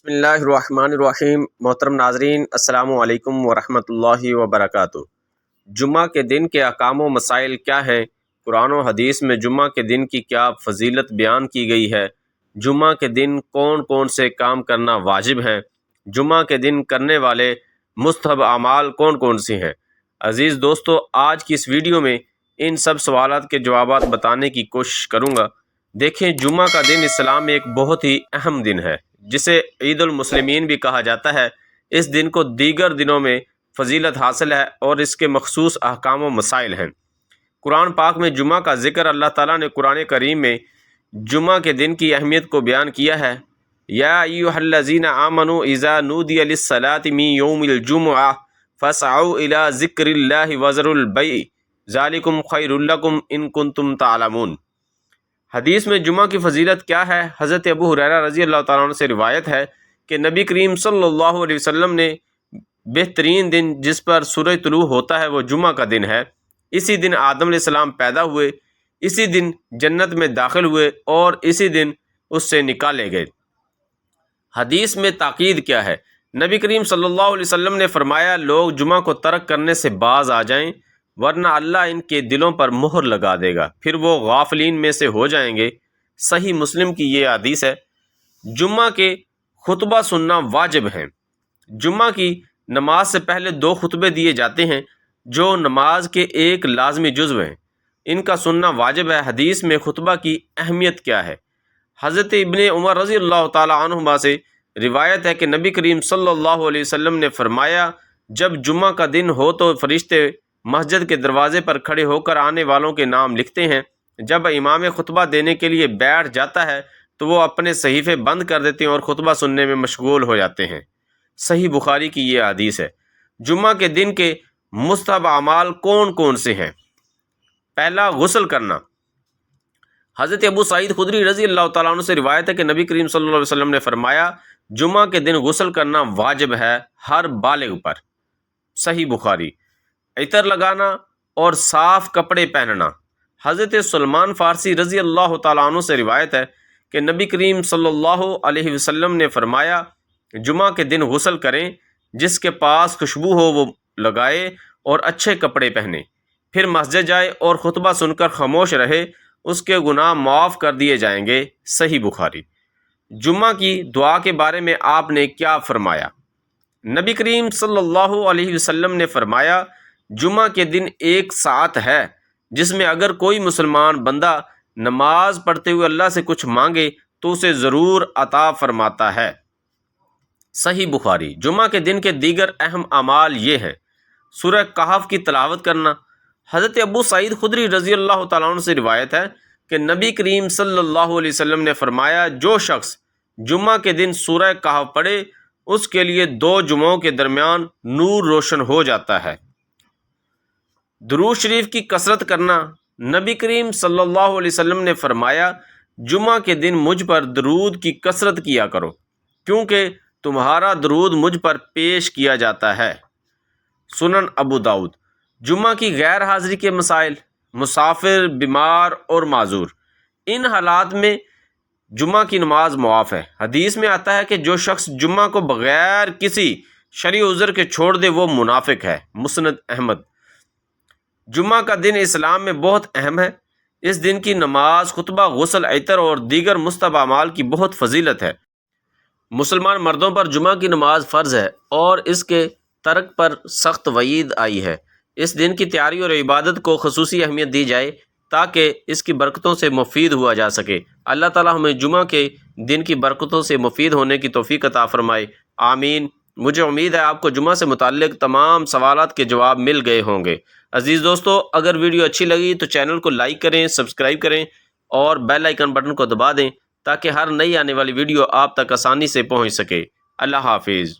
بسم اللہ الرحمن الرحیم۔ محترم ناظرین، السلام علیکم ورحمۃ اللہ وبرکاتہ۔ جمعہ کے دن کے احکام و مسائل کیا ہیں؟ قرآن و حدیث میں جمعہ کے دن کی کیا فضیلت بیان کی گئی ہے؟ جمعہ کے دن کون کون سے کام کرنا واجب ہیں؟ جمعہ کے دن کرنے والے مستحب اعمال کون کون سے ہیں؟ عزیز دوستو، آج کی اس ویڈیو میں ان سب سوالات کے جوابات بتانے کی کوشش کروں گا۔ دیکھیں، جمعہ کا دن اسلام میں ایک بہت ہی اہم دن ہے جسے عید المسلمین بھی کہا جاتا ہے۔ اس دن کو دیگر دنوں میں فضیلت حاصل ہے اور اس کے مخصوص احکام و مسائل ہیں۔ قرآن پاک میں جمعہ کا ذکر اللہ تعالیٰ نے قرآن کریم میں جمعہ کے دن کی اہمیت کو بیان کیا ہے۔ یا ایھا الذین آمنوا اذا نودی للصلاۃ من یوم الجمعہ فاسعوا الی ذکر اللہ وذروا البیع ذالکم خیر لکم ان کنتم تعلمون۔ حدیث میں جمعہ کی فضیلت کیا ہے؟ حضرت ابو ہریرہ رضی اللہ تعالیٰ عنہ سے روایت ہے کہ نبی کریم صلی اللہ علیہ وسلم نے بہترین دن جس پر سورج طلوع ہوتا ہے وہ جمعہ کا دن ہے۔ اسی دن آدم علیہ السلام پیدا ہوئے، اسی دن جنت میں داخل ہوئے اور اسی دن اس سے نکالے گئے۔ حدیث میں تاکید کیا ہے؟ نبی کریم صلی اللہ علیہ وسلم نے فرمایا، لوگ جمعہ کو ترک کرنے سے باز آ جائیں ورنہ اللہ ان کے دلوں پر مہر لگا دے گا، پھر وہ غافلین میں سے ہو جائیں گے۔ صحیح مسلم کی یہ حدیث ہے۔ جمعہ کے خطبہ سننا واجب ہیں۔ جمعہ کی نماز سے پہلے 2 خطبے دیے جاتے ہیں جو نماز کے ایک لازمی جزو ہیں، ان کا سننا واجب ہے۔ حدیث میں خطبہ کی اہمیت کیا ہے؟ حضرت ابن عمر رضی اللہ تعالی عنہما سے روایت ہے کہ نبی کریم صلی اللہ علیہ وسلم نے فرمایا، جب جمعہ کا دن ہو تو فرشتے مسجد کے دروازے پر کھڑے ہو کر آنے والوں کے نام لکھتے ہیں۔ جب امام خطبہ دینے کے لیے بیٹھ جاتا ہے تو وہ اپنے صحیفے بند کر دیتے ہیں اور خطبہ سننے میں مشغول ہو جاتے ہیں۔ صحیح بخاری کی یہ حدیث ہے۔ جمعہ کے دن کے مستحب اعمال کون کون سے ہیں؟ پہلا، غسل کرنا۔ حضرت ابو سعید خدری رضی اللہ تعالیٰ عنہ سے روایت ہے کہ نبی کریم صلی اللہ علیہ وسلم نے فرمایا، جمعہ کے دن غسل کرنا واجب ہے ہر بالغ پر۔ صحیح بخاری۔ عطر لگانا اور صاف کپڑے پہننا۔ حضرت سلمان فارسی رضی اللہ تعالیٰ عنہ سے روایت ہے کہ نبی کریم صلی اللہ علیہ وسلم نے فرمایا، جمعہ کے دن غسل کریں، جس کے پاس خوشبو ہو وہ لگائے اور اچھے کپڑے پہنے، پھر مسجد جائے اور خطبہ سن کر خاموش رہے، اس کے گناہ معاف کر دیے جائیں گے۔ صحیح بخاری۔ جمعہ کی دعا کے بارے میں آپ نے کیا فرمایا؟ نبی کریم صلی اللہ علیہ وسلم نے فرمایا، جمعہ کے دن ایک ساعت ہے جس میں اگر کوئی مسلمان بندہ نماز پڑھتے ہوئے اللہ سے کچھ مانگے تو اسے ضرور عطا فرماتا ہے۔ صحیح بخاری۔ جمعہ کے دن کے دیگر اہم اعمال یہ ہیں۔ سورہ کہف کی تلاوت کرنا۔ حضرت ابو سعید خدری رضی اللہ تعالیٰ عنہ سے روایت ہے کہ نبی کریم صلی اللہ علیہ وسلم نے فرمایا، جو شخص جمعہ کے دن سورہ کہف پڑھے اس کے لیے 2 جمعوں کے درمیان نور روشن ہو جاتا ہے۔ درود شریف کی کثرت کرنا۔ نبی کریم صلی اللہ علیہ وسلم نے فرمایا، جمعہ کے دن مجھ پر درود کی کثرت کیا کرو کیونکہ تمہارا درود مجھ پر پیش کیا جاتا ہے۔ سنن ابو داؤد۔ جمعہ کی غیر حاضری کے مسائل۔ مسافر، بیمار اور معذور، ان حالات میں جمعہ کی نماز معاف ہے۔ حدیث میں آتا ہے کہ جو شخص جمعہ کو بغیر کسی شرعی عذر کے چھوڑ دے وہ منافق ہے۔ مسند احمد۔ جمعہ کا دن اسلام میں بہت اہم ہے۔ اس دن کی نماز، خطبہ، غسل، عطر اور دیگر مستحب اعمال کی بہت فضیلت ہے۔ مسلمان مردوں پر جمعہ کی نماز فرض ہے اور اس کے ترک پر سخت وعید آئی ہے۔ اس دن کی تیاری اور عبادت کو خصوصی اہمیت دی جائے تاکہ اس کی برکتوں سے مفید ہوا جا سکے۔ اللہ تعالیٰ ہمیں جمعہ کے دن کی برکتوں سے مفید ہونے کی توفیق عطا فرمائے، آمین۔ مجھے امید ہے آپ کو جمعہ سے متعلق تمام سوالات کے جواب مل گئے ہوں گے۔ عزیز دوستو، اگر ویڈیو اچھی لگی تو چینل کو لائک کریں، سبسکرائب کریں اور بیل آئیکن بٹن کو دبا دیں تاکہ ہر نئی آنے والی ویڈیو آپ تک آسانی سے پہنچ سکے۔ اللہ حافظ۔